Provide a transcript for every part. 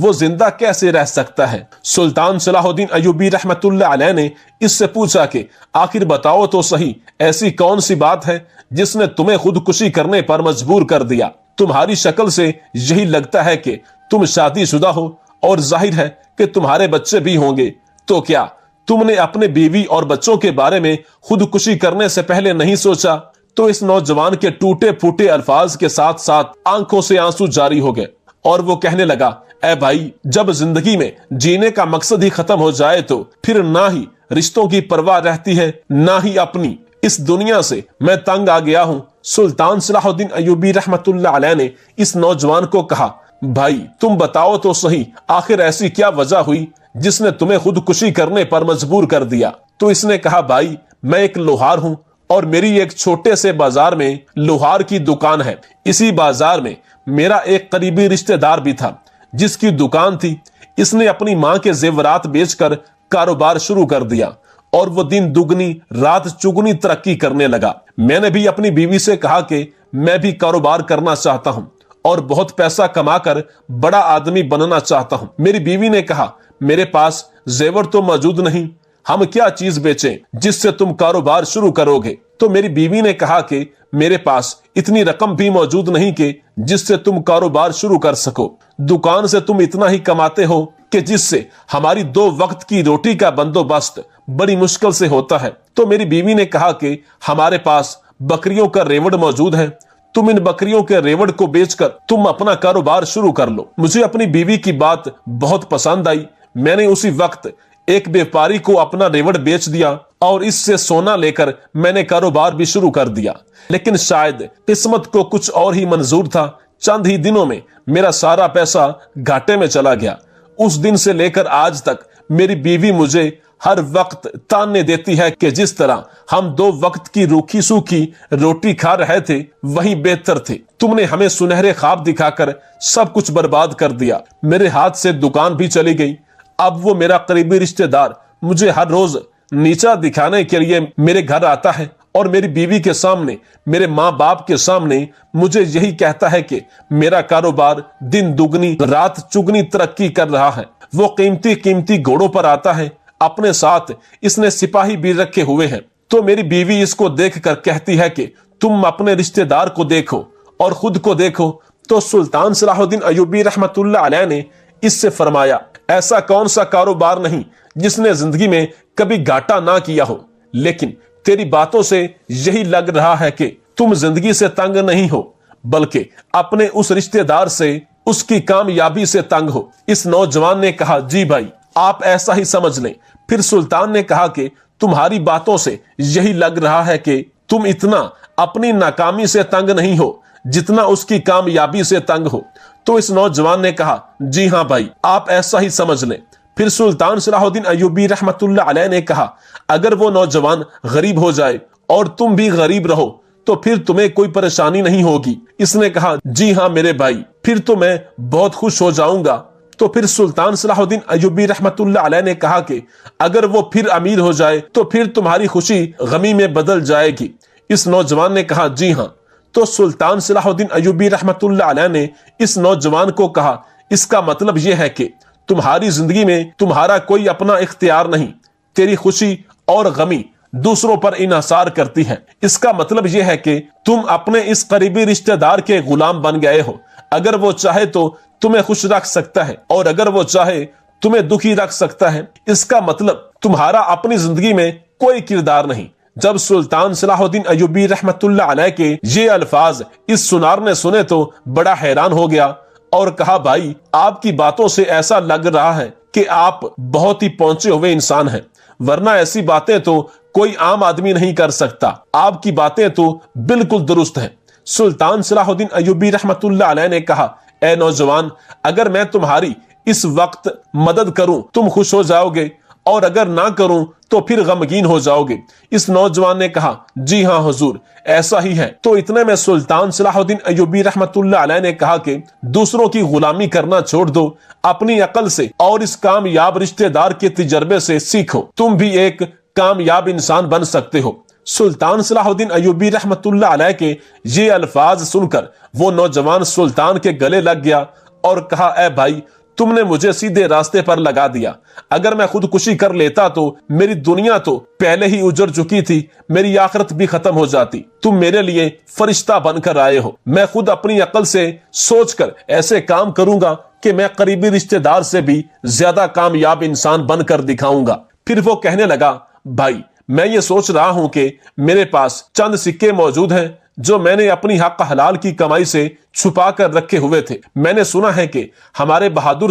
وہ زندہ کیسے رہ سکتا ہے؟ سلطان صلاح الدین ایوبی رحمت اللہ علیہ نے اس سے پوچھا کہ آخر بتاؤ تو صحیح، ایسی کون سی بات ہے جس نے تمہیں خودکشی کرنے پر مجبور کر دیا؟ تمہاری شکل سے یہی لگتا ہے کہ تم شادی شدہ ہو اور ظاہر ہے کہ تمہارے بچے بھی ہوں گے، تو کیا تم نے اپنے بیوی اور بچوں کے بارے میں خودکشی کرنے سے پہلے نہیں سوچا؟ تو اس نوجوان کے ٹوٹے پھوٹے الفاظ کے ساتھ ساتھ آنکھوں سے آنسو جاری ہو گئے اور وہ کہنے لگا، اے بھائی، جب زندگی میں جینے کا مقصد ہی ختم ہو جائے تو پھر نہ ہی رشتوں کی پرواہ رہتی ہے نہ ہی اپنی۔ اس دنیا سے میں تنگ آ گیا ہوں۔ سلطان صلاح الدین ایوبی رحمت اللہ علیہ نے اس نوجوان کو کہا، بھائی تم بتاؤ تو صحیح، آخر ایسی کیا وجہ ہوئی جس نے تمہیں خودکشی کرنے پر مجبور کر دیا؟ تو اس نے کہا، بھائی میں ایک لوہار ہوں اور میری ایک چھوٹے سے بازار میں لوہار کی دکان ہے۔ اسی بازار میں میرا ایک قریبی رشتہ دار بھی تھا جس کی دکان تھی۔ اس نے اپنی ماں کے زیورات بیچ کر کاروبار شروع کر دیا اور وہ دن دگنی رات چگنی ترقی کرنے لگا۔ میں نے بھی اپنی بیوی سے کہا کہ میں بھی کاروبار کرنا چاہتا ہوں اور بہت پیسہ کما کر بڑا آدمی بننا چاہتا ہوں۔ میری بیوی نے کہا، میرے پاس زیور تو موجود نہیں، ہم کیا چیز بیچیں جس سے تم کاروبار شروع کرو گے؟ تو میری بیوی نے کہا کہ میرے پاس اتنی رقم بھی موجود نہیں کہ جس سے تم کاروبار شروع کر سکو۔ دکان سے تم اتنا ہی کماتے ہو کہ جس سے ہماری 2 وقت کی روٹی کا بندوبست بڑی مشکل سے ہوتا ہے۔ تو میری بیوی نے کہا کہ ہمارے پاس بکریوں کا ریوڑ موجود ہے، تم ان بکریوں کے ریوڑ کو بیچ کر تم اپنا کاروبار شروع کر لو۔ مجھے اپنی بیوی کی بات بہت پسند آئی۔ میں نے اسی وقت ایک بیپاری کو اپنا ریوڑ بیچ دیا اور اس سے سونا لے کر میں نے کاروبار بھی شروع کر دیا، لیکن شاید قسمت کو کچھ اور ہی منظور تھا۔ چند ہی دنوں میں میرا سارا پیسہ گھاٹے میں چلا گیا۔ اس دن سے لے کر آج تک میری بیوی مجھے ہر وقت تانے دیتی ہے کہ جس طرح ہم 2 وقت کی روکھی سوکھی روٹی کھا رہے تھے وہی بہتر تھے۔ تم نے ہمیں سنہرے خواب دکھا کر سب کچھ برباد کر دیا۔ میرے ہاتھ سے دکان بھی چلی گئی۔ اب وہ میرا قریبی رشتہ دار مجھے ہر روز نیچا دکھانے کے لیے میرے گھر آتا ہے اور میری بیوی کے سامنے، میرے ماں باپ کے سامنے مجھے یہی کہتا ہے کہ میرا کاروبار دن دگنی رات چگنی ترقی کر رہا ہے۔ وہ قیمتی گھوڑوں پر آتا ہے، اپنے ساتھ اس نے سپاہی بھی رکھے ہوئے ہیں۔ تو میری بیوی اس کو دیکھ کر کہتی ہے کہ تم اپنے رشتہ دار کو دیکھو اور خود کو دیکھو۔ تو سلطان صلاح الدین ایوبی رحمت اللہ علیہ نے اس سے فرمایا، ایسا کون سا کاروبار نہیں جس نے زندگی میں کبھی گھاٹا نہ کیا ہو، لیکن تیری باتوں سے یہی لگ رہا ہے کہ تم زندگی سے تنگ نہیں ہو بلکہ اپنے اس رشتہ دار سے، اس کی کامیابی سے تنگ ہو۔ اس نوجوان نے کہا، جی بھائی آپ ایسا ہی سمجھ لیں۔ پھر سلطان نے کہا کہ تمہاری باتوں سے یہی لگ رہا ہے کہ تم اتنا اپنی ناکامی سے تنگ نہیں ہو جتنا اس کی کامیابی سے تنگ ہو۔ تو اس نوجوان نے کہا، جی ہاں بھائی آپ ایسا ہی سمجھ لیں۔ پھر سلطان صلاح الدین ایوبی رحمت اللہ علیہ نے کہا، اگر وہ نوجوان غریب ہو جائے اور تم بھی غریب رہو تو پھر تمہیں کوئی پریشانی نہیں ہوگی۔ اس نے کہا، جی ہاں میرے بھائی، پھر تو میں بہت خوش ہو جاؤں گا۔ تو پھر سلطان صلاح الدین ایوبی رحمت اللہ علیہ نے کہا کہ اگر وہ پھر امیر ہو جائے تو پھر تمہاری خوشی غمی میں بدل جائے گی۔ اس نوجوان نے کہا، جی ہاں۔ تو سلطان صلاح الدین ایوبی رحمت اللہ علیہ نے اس نوجوان کو کہا، اس کا مطلب یہ ہے کہ تمہاری زندگی میں تمہارا کوئی اپنا اختیار نہیں، تیری خوشی اور غمی دوسروں پر انحصار کرتی ہے۔ اس کا مطلب یہ ہے کہ تم اپنے اس قریبی رشتہ دار کے غلام بن گئے ہو۔ اگر وہ چاہے تو تمہیں خوش رکھ سکتا ہے اور اگر وہ چاہے تمہیں دکھی رکھ سکتا ہے۔ اس کا مطلب تمہارا اپنی زندگی میں کوئی کردار نہیں۔ جب سلطان صلاح الدین ایوبی رحمت اللہ علیہ کے یہ الفاظ اس سنار نے سنے تو بڑا حیران ہو گیا اور کہا، بھائی آپ کی باتوں سے ایسا لگ رہا ہے کہ آپ بہت ہی پہنچے ہوئے انسان ہیں، ورنہ ایسی باتیں تو کوئی عام آدمی نہیں کر سکتا۔ آپ کی باتیں تو بالکل درست ہیں۔ سلطان صلاح الدین ایوبی رحمت اللہ علیہ نے کہا، اے نوجوان، اگر میں تمہاری اس وقت مدد کروں تم خوش ہو جاؤ گے اور اگر نہ کروں تو پھر غمگین ہو جاؤ گے۔ اس نوجوان نے کہا، جی ہاں حضور ایسا ہی ہے۔ تو اتنے میں سلطان صلاح الدین ایوبی رحمت اللہ علیہ نے کہا کہ دوسروں کی غلامی کرنا چھوڑ دو، اپنی عقل سے اور اس کامیاب رشتہ دار کے تجربے سے سیکھو، تم بھی ایک کامیاب انسان بن سکتے ہو۔ سلطان صلاح الدین ایوبی رحمت اللہ علیہ کے یہ الفاظ سن کر وہ نوجوان سلطان کے گلے لگ گیا اور کہا، اے بھائی تم نے مجھے سیدھے راستے پر لگا دیا۔ اگر میں خودکشی کر لیتا تو میری دنیا تو پہلے ہی اجڑ چکی تھی، میری آخرت بھی ختم ہو جاتی۔ تم میرے لیے فرشتہ بن کر آئے ہو، میں خود اپنی عقل سے سوچ کر ایسے کام کروں گا کہ میں قریبی رشتہ دار سے بھی زیادہ کامیاب انسان بن کر دکھاؤں گا۔ پھر وہ کہنے لگا، بھائی میں یہ سوچ رہا ہوں کہ میرے پاس چند سکے موجود ہیں جو میں نے اپنی حق حلال کی کمائی سے چھپا کر رکھے ہوئے تھے۔ میں نے سنا ہے کہ ہمارے بہادر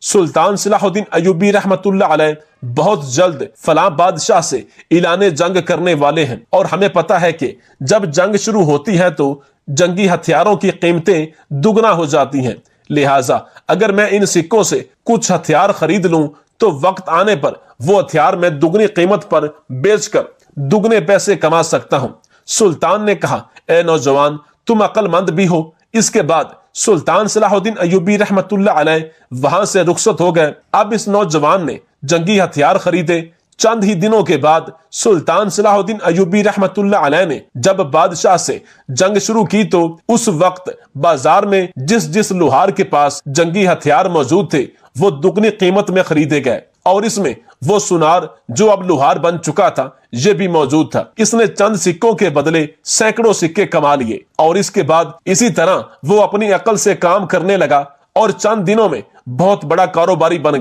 سلطان صلاح الدین ایوبی رحمت اللہ علیہ بہت جلد فلاں بادشاہ سے اعلان جنگ کرنے والے ہیں، اور ہمیں پتا ہے کہ جب جنگ شروع ہوتی ہے تو جنگی ہتھیاروں کی قیمتیں دگنا ہو جاتی ہیں۔ لہٰذا اگر میں ان سکوں سے کچھ ہتھیار خرید لوں تو وقت آنے پر وہ ہتھیار میں دگنی قیمت پر بیچ کر دگنے پیسے کما سکتا ہوں۔ سلطان نے کہا، اے نوجوان تم عقل مند بھی ہو۔ اس کے بعد سلطان صلاح الدین ایوبی رحمت اللہ علیہ وہاں سے رخصت ہو گئے۔ اب اس نوجوان نے جنگی ہتھیار خریدے۔ چند ہی دنوں کے بعد سلطان صلاح الدین ایوبی رحمت اللہ علیہ نے جب بادشاہ سے جنگ شروع کی تو اس وقت بازار میں جس لوہار کے پاس جنگی ہتھیار موجود تھے وہ دگنی قیمت میں خریدے گئے، اور اس میں وہ سونار جو اب لوہار بن چکا تھا یہ بھی موجود تھا۔ اس نے چند سکوں کے بدلے سینکڑوں سکے کما لیے، اور اس کے بعد اسی طرح وہ اپنی عقل سے کام کرنے لگا اور چند دنوں میں بہت بڑا کاروباری بن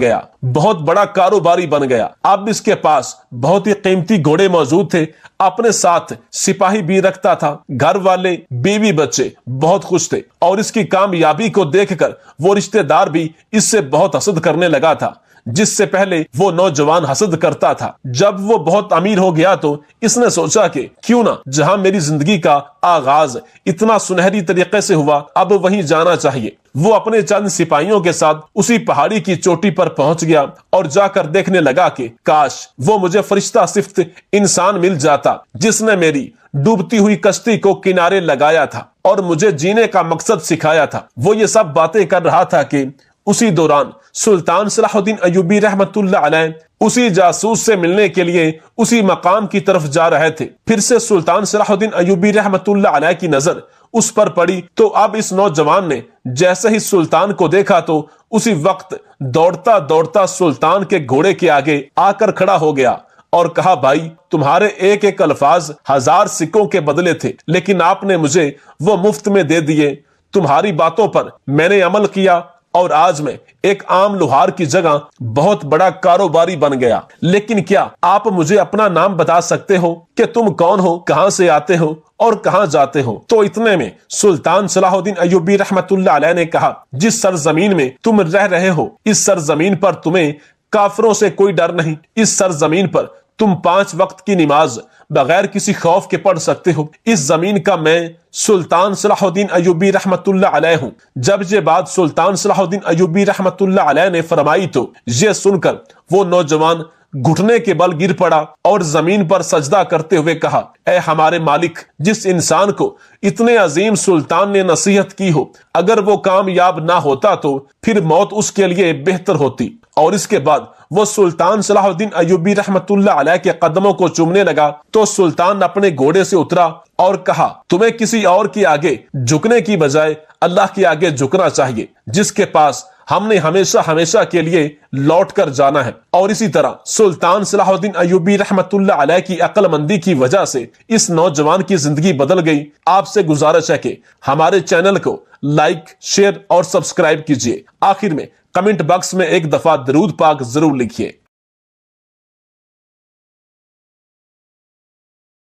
گیا۔ اب اس کے پاس بہت ہی قیمتی گھوڑے موجود تھے، اپنے ساتھ سپاہی بھی رکھتا تھا، گھر والے بیوی بچے بہت خوش تھے، اور اس کی کامیابی کو دیکھ کر وہ رشتہ دار بھی اس سے بہت حسد کرنے لگا تھا، جس سے پہلے وہ نوجوان حسد کرتا تھا۔ جب وہ بہت امیر ہو گیا تو اس نے سوچا کہ کیوں نہ جہاں میری زندگی کا آغاز اتنا سنہری طریقے سے ہوا اب وہیں جانا چاہیے۔ وہ اپنے چند سپاہیوں کے ساتھ اسی پہاڑی کی چوٹی پر پہنچ گیا اور جا کر دیکھنے لگا کہ کاش وہ مجھے فرشتہ صفت انسان مل جاتا جس نے میری ڈوبتی ہوئی کشتی کو کنارے لگایا تھا اور مجھے جینے کا مقصد سکھایا تھا۔ وہ یہ سب باتیں کر رہا تھا کہ اسی دوران سلطان صلاح الدین ایوبی رحمت اللہ علیہ اسی جاسوس سے ملنے کے لیے اسی مقام کی طرف جا رہے تھے۔ پھر سے سلطان صلاح الدین ایوبی رحمت اللہ علیہ کی نظر اس پر پڑی تو اب اس نوجوان نے جیسے ہی سلطان کو دیکھا تو اسی وقت دوڑتا سلطان کے گھوڑے کے آگے آ کر کھڑا ہو گیا اور کہا، بھائی تمہارے ایک ایک الفاظ 1000 سکوں کے بدلے تھے، لیکن آپ نے مجھے وہ مفت میں دے دیے۔ تمہاری باتوں پر میں نے عمل کیا اور آج میں ایک عام لوہار کی جگہ بہت بڑا کاروباری بن گیا۔ لیکن کیا آپ مجھے اپنا نام بتا سکتے ہو کہ تم کون ہو، کہاں سے آتے ہو اور کہاں جاتے ہو؟ تو اتنے میں سلطان صلاح الدین ایوبی رحمت اللہ علیہ نے کہا، جس سرزمین میں تم رہ رہے ہو اس سرزمین پر تمہیں کافروں سے کوئی ڈر نہیں۔ اس سرزمین پر تم 5 وقت کی نماز بغیر کسی خوف کے پڑھ سکتے ہو۔ اس زمین کا میں سلطان صلاح الدین ایوبی رحمت اللہ علیہ ہوں۔ جب یہ بات سلطان صلاح الدین ایوبی رحمت اللہ علیہ نے فرمائی تو یہ سن کر وہ نوجوان گھٹنے کے بل گر پڑا اور زمین پر سجدہ کرتے ہوئے کہا، اے ہمارے مالک، جس انسان کو اتنے عظیم سلطان نے نصیحت کی ہو، اگر وہ کامیاب نہ ہوتا تو پھر موت اس کے لیے بہتر ہوتی۔ اور اس کے بعد وہ سلطان صلاح الدین ایوبی رحمت اللہ علیہ کے قدموں کو چومنے لگا تو سلطان اپنے گھوڑے سے اترا اور کہا، تمہیں کسی اور کے آگے جھکنے کی بجائے اللہ کے آگے جھکنا چاہیے، جس کے پاس ہم نے ہمیشہ کے لیے لوٹ کر جانا ہے۔ اور اسی طرح سلطان صلاح الدین ایوبی رحمت اللہ علیہ کی عقل مندی کی وجہ سے اس نوجوان کی زندگی بدل گئی۔ آپ سے گزارش ہے کہ ہمارے چینل کو لائک، شیئر اور سبسکرائب کیجیے۔ آخر میں کمنٹ باکس میں ایک دفعہ درود پاک ضرور لکھیے۔